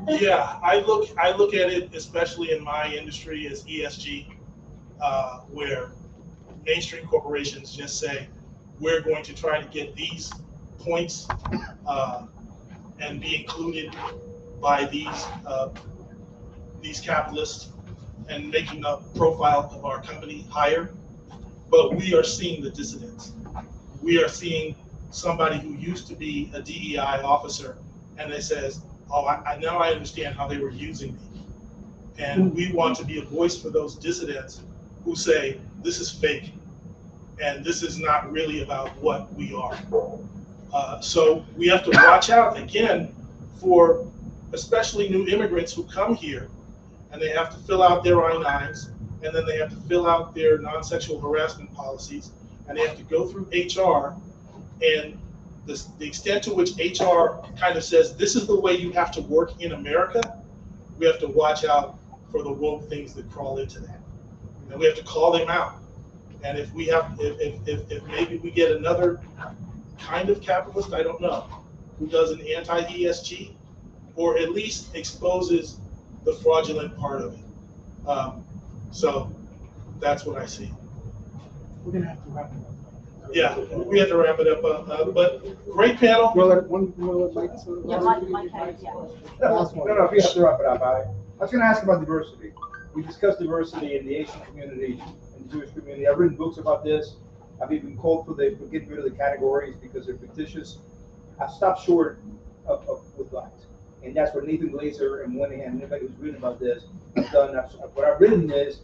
Yeah, I look at it, especially in my industry, as ESG, where mainstream corporations just say, we're going to try to get these points and be included by these capitalists and making the profile of our company higher. But we are seeing the dissidents. We are seeing somebody who used to be a DEI officer, and they says, oh, now I understand how they were using me. And we want to be a voice for those dissidents who say, this is fake, and this is not really about what we are. So we have to watch out, again, for especially new immigrants who come here, and they have to fill out their I-9s, and then they have to fill out their non-sexual harassment policies, and they have to go through HR, and the extent to which HR kind of says, this is the way you have to work in America, we have to watch out for the woke things that crawl into that. And we have to call them out. And if maybe we get another kind of capitalist, I don't know, who does an anti-ESG, or at least exposes the fraudulent part of it. So that's what I see. We're gonna have to wrap it up. Yeah, we have to wrap it up, but great panel. Well, Mike. Yeah, Mike had, yeah. No, we have to wrap it up. I was going to ask about diversity. We discussed diversity in the Asian community and the Jewish community. I've written books about this. I've even called for getting rid of the categories because they're fictitious. I've stopped short with blacks. And that's what Nathan Glazer and Moynihan and anybody who's written about this have done. What I've written is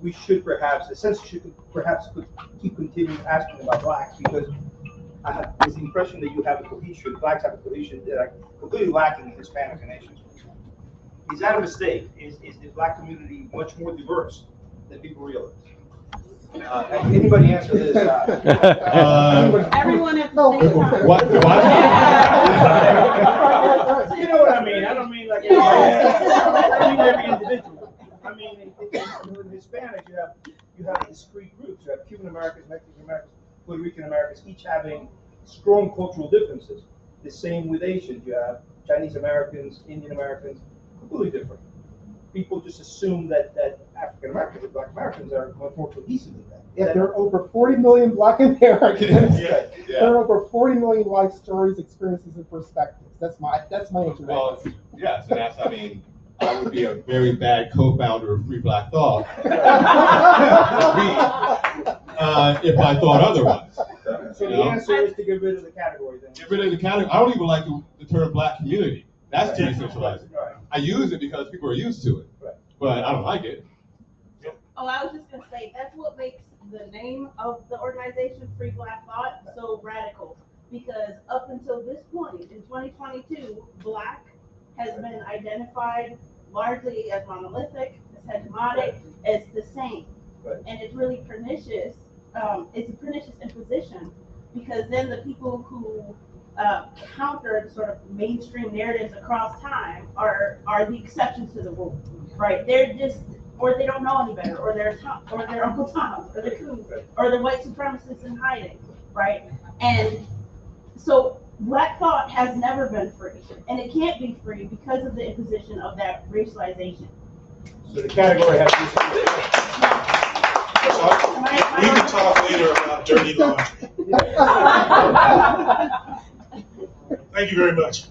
we should perhaps, the censorship keep continuing asking about blacks, because I have this impression that you have a cohesion, blacks have a cohesion that are completely lacking in Hispanic nations. Is that a mistake? Is the black community much more diverse than people realize? Anybody answer this? Everyone at the same time. What? You know what I mean? I don't mean like I don't mean every individual. I mean in Hispanics you have discrete groups. You have Cuban Americans, Mexican Americans, Puerto Rican Americans, each having strong cultural differences. The same with Asians. You have Chinese Americans, Indian Americans, completely different. People just assume that African Americans and Black Americans are much more cohesive than that. Yeah, there are over 40 million Black Americans. Yeah. There are over 40 million life stories, experiences, and perspectives. That's my answer. Well, yes, and that's, I mean, I would be a very bad co-founder of Free Black Thought if I thought otherwise. So the answer is to get rid of the category then. Get rid of the category. I don't even like the term Black community. That's decentralizing. I use it because people are used to it, but I don't like it. Oh, I was just gonna say, that's what makes the name of the organization, Free Black Thought, so radical. Because up until this point, in 2022, Black has been identified largely as monolithic, as hegemonic, as the same. And it's really pernicious. It's a pernicious imposition, because then the people who counter the sort of mainstream narratives across time are the exceptions to the rule, right? They're just, or they don't know any better, or they're Uncle Tom, or the Coons, or the white supremacists in hiding, right? And so Black thought has never been free, and it can't be free because of the imposition of that racialization. So the category has to be. We can talk later about dirty laundry. Thank you very much.